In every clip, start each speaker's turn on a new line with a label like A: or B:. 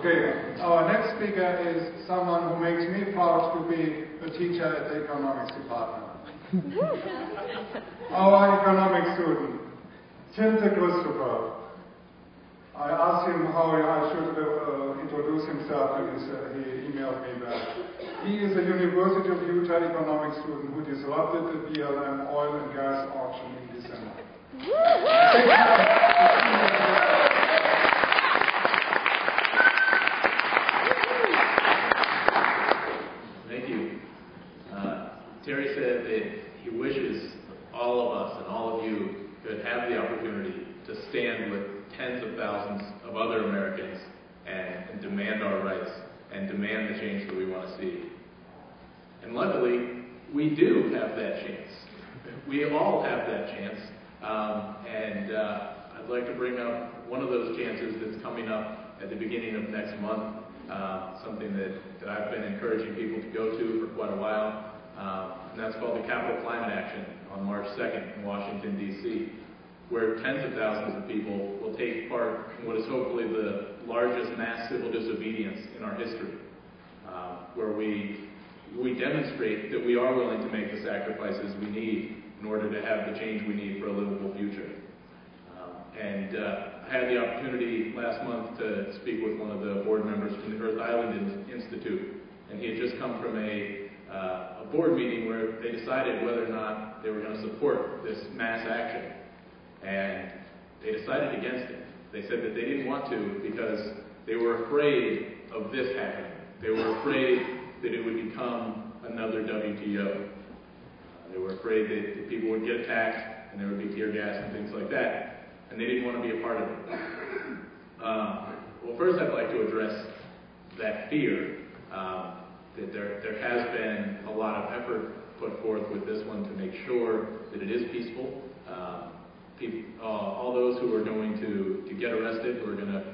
A: Okay, our next speaker is someone who makes me proud to be a teacher at the economics department. Our economics student, TimDechristopher. I asked him how I should introduce himself, and he emailed me back. He is a University of Utah economics student who disrupted the BLM oil and gas auction in December.
B: Thank you. Terry said that he wishes all of us and all of you could have the opportunity to stand with tens of thousands of other Americans and demand our rights and demand the change that we want to see. And luckily, we do have that chance. We all have that chance. I'd like to bring up one of those chances that's coming up at the beginning of next month, something that I've been encouraging people to go to for quite a while, and that's called the Capital Climate Action on March 2nd in Washington, D.C., where tens of thousands of people will take part in what is hopefully the largest mass civil disobedience in our history, where we demonstrate that we are willing to make the sacrifices we need in order to have the change we need for a livable future. I had the opportunity last month to speak with one of the board members from the Earth Island Institute, and he had just come from a board meeting where they decided whether or not they were going to support this mass action. And they decided against it. They said that they didn't want to because they were afraid of this happening. They were afraid that it would become another WTO. They were afraid that people would get attacked and there would be tear gas and things like that. And they didn't want to be a part of it. Well, first I'd like to address that fear. That there has been a lot of effort put forth with this one to make sure that it is peaceful. All those who are going to get arrested, who are going to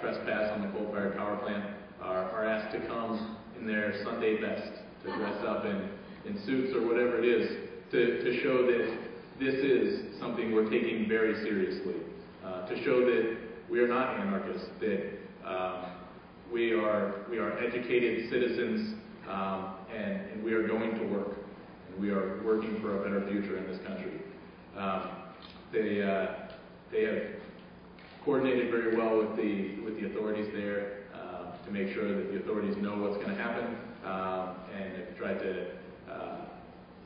B: trespass on the coal-fired power plant, are asked to come in their Sunday best, to dress up in suits or whatever it is, to show that this is something we're taking very seriously, to show that we are not anarchists, that we are educated citizens, and we are going to work, and we are working for a better future in this country. They have coordinated very well with the authorities there to make sure that the authorities know what's going to happen, and have tried to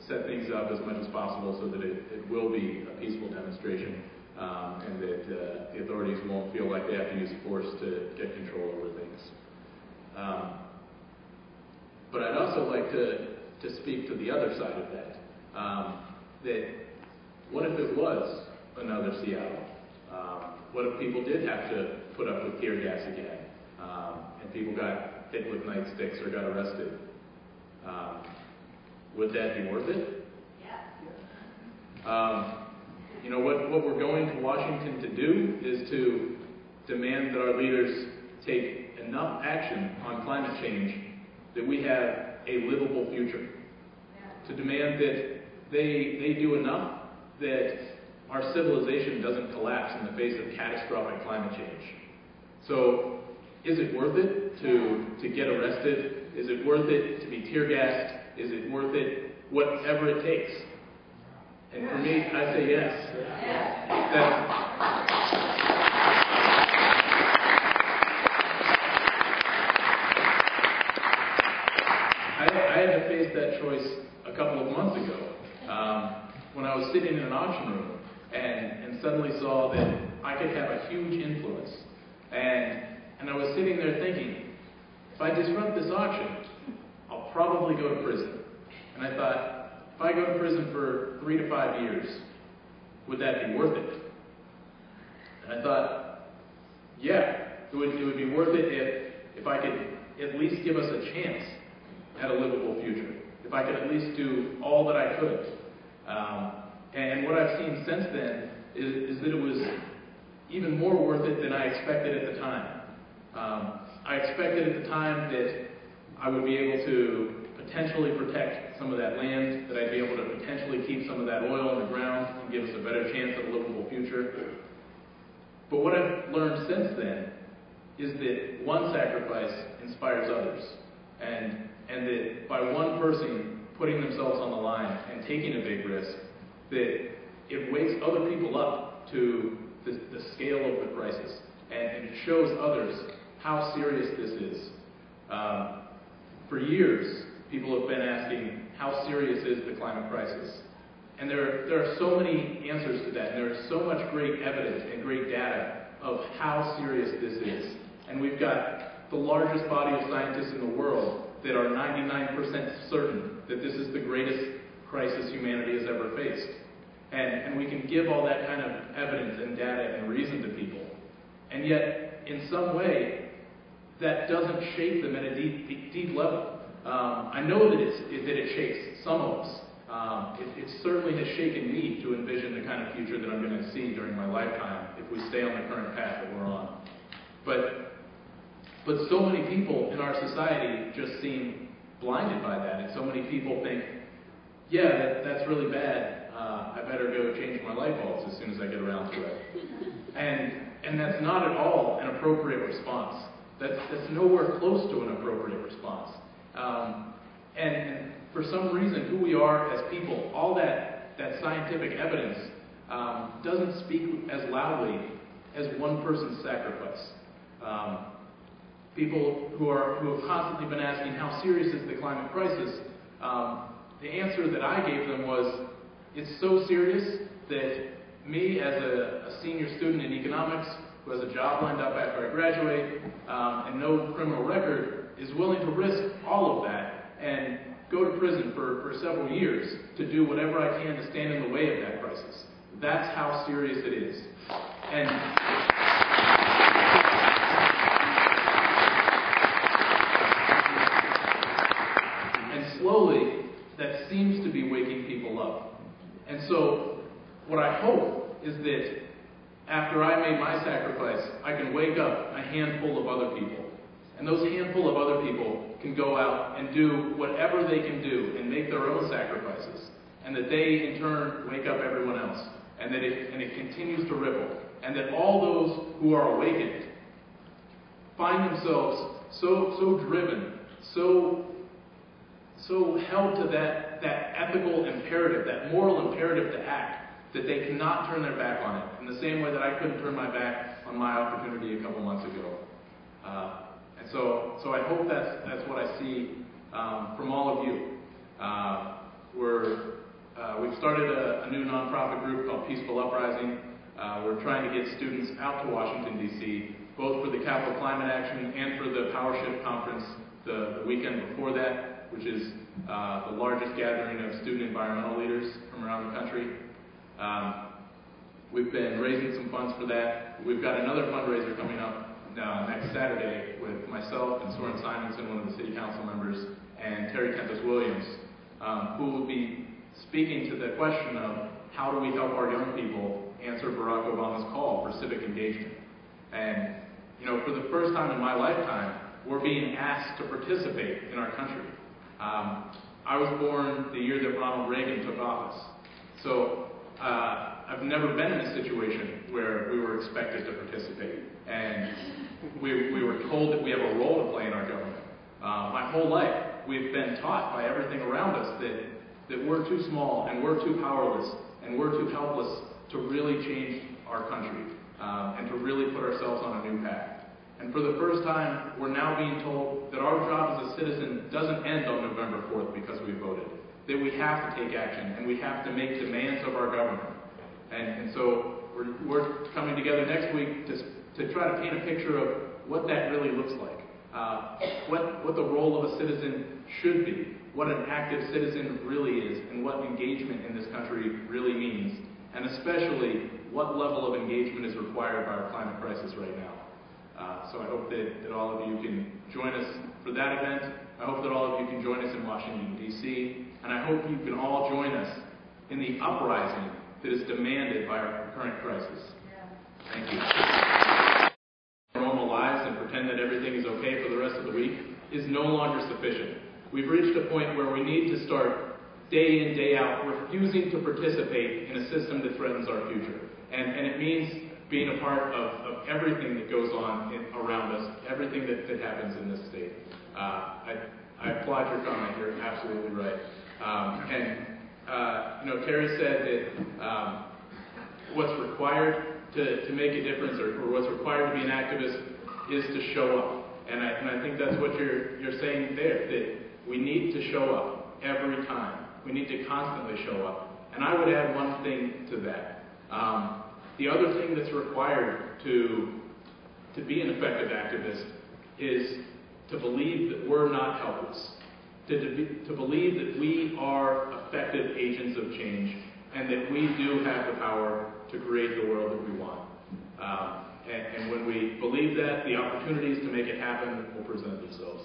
B: set things up as much as possible so that it will be a peaceful demonstration, and that the authorities won't feel like they have to use force to get control over things. But I'd also like to speak to the other side of that. That what if it was another Seattle? What if people did have to put up with tear gas again, and people got hit with nightsticks or got arrested? Would that be worth it? Yeah. You know, what we're going to Washington to do is to demand that our leaders take enough action on climate change that we have a livable future. To demand that they do enough that our civilization doesn't collapse in the face of catastrophic climate change. So, is it worth it to get arrested? Is it worth it to be tear gassed? Is it worth it? Whatever it takes. And for me, I say yes. I had to face that choice a couple of months ago when I was sitting in an auction room and suddenly saw that I could have a huge influence. And I was sitting there thinking, if I disrupt this auction, I'll probably go to prison. And I thought, if I go to prison for 3 to 5 years, would that be worth it? And I thought, yeah, it would be worth it if I could at least give us a chance at a livable future. If I could at least do all that I could. And what I've seen since then is that it was even more worth it than I expected at the time. I expected at the time that I would be able to potentially protect some of that land, that I'd be able to potentially keep some of that oil in the ground and give us a better chance at a livable future. But what I've learned since then is that one sacrifice inspires others, and that by one person putting themselves on the line and taking a big risk, that it wakes other people up to the scale of the crisis, and it shows others how serious this is. For years, people have been asking, how serious is the climate crisis? And there are so many answers to that, and there is so much great evidence and great data of how serious this is. And we've got the largest body of scientists in the world that are 99% certain that this is the greatest crisis humanity has ever faced. And we can give all that kind of evidence and data and reason to people. And yet, in some way, that doesn't shake them at a deep level. I know that it shakes some of us. It certainly has shaken me to envision the kind of future that I'm going to see during my lifetime if we stay on the current path that we're on. But so many people in our society just seem blinded by that, and so many people think, yeah, that's really bad. I better go change my light bulbs as soon as I get around to it. And that's not at all an appropriate response. That's nowhere close to an appropriate response. And for some reason, who we are as people, all that scientific evidence doesn't speak as loudly as one person's sacrifice. People who have constantly been asking how serious is the climate crisis, the answer that I gave them was, it's so serious that me as a senior student in economics who has a job lined up after I graduate and no criminal record is willing to risk all of that and go to prison for several years to do whatever I can to stand in the way of that crisis. That's how serious it is. And slowly, that seems to be waking people up. And so, what I hope is that after I made my sacrifice, I can wake up a handful of other people. And those handful of other people can go out and do whatever they can do and make their own sacrifices. And that they, in turn, wake up everyone else. And that it continues to ripple. And that all those who are awakened find themselves so driven, so held to that ethical imperative, that moral imperative to act, that they cannot turn their back on it, in the same way that I couldn't turn my back on my opportunity a couple months ago. And so I hope that's what I see from all of you. We've started a new nonprofit group called Peaceful Uprising. We're trying to get students out to Washington, D.C., both for the Capital Climate Action and for the Power Shift Conference the weekend before that, which is the largest gathering of student environmental leaders from around the country. We've been raising some funds for that. We've got another fundraiser coming up next Saturday with myself and Soren Simonson, one of the city council members, and Terry Tempest Williams, who will be speaking to the question of how do we help our young people answer Barack Obama's call for civic engagement. And, for the first time in my lifetime, we're being asked to participate in our country. I was born the year that Ronald Reagan took office. So I've never been in a situation where we were expected to participate. And we were told that we have a role to play in our government. My whole life, we've been taught by everything around us that we're too small and we're too powerless and we're too helpless to really change our country and to really put ourselves on a new path. And for the first time, we're now being told that our job as a citizen doesn't end on November 4th because we voted. That we have to take action and we have to make demands of our government. And so we're coming together next week to try to paint a picture of what that really looks like. What the role of a citizen should be. What an active citizen really is and what engagement in this country really means. And especially what level of engagement is required by our climate crisis right now. So I hope that all of you can join us for that event. I hope that all of you can join us in Washington, D.C. And I hope you can all join us in the uprising that is demanded by our current crisis. Thank you. Normal lives and pretend that everything is okay for the rest of the week is no longer sufficient. We've reached a point where we need to start day in, day out, refusing to participate in a system that threatens our future. And it means being a part of everything that goes on around us, everything that happens in this state. I applaud your comment. You're absolutely right. Terry said that what's required to make a difference, or what's required to be an activist, is to show up. And I think that's what you're saying there, that we need to show up every time. We need to constantly show up. And I would add one thing to that. The other thing that's required to be an effective activist is to believe that we're not helpless, to believe that we are effective agents of change, and that we do have the power to create the world that we want. And when we believe that, the opportunities to make it happen will present themselves.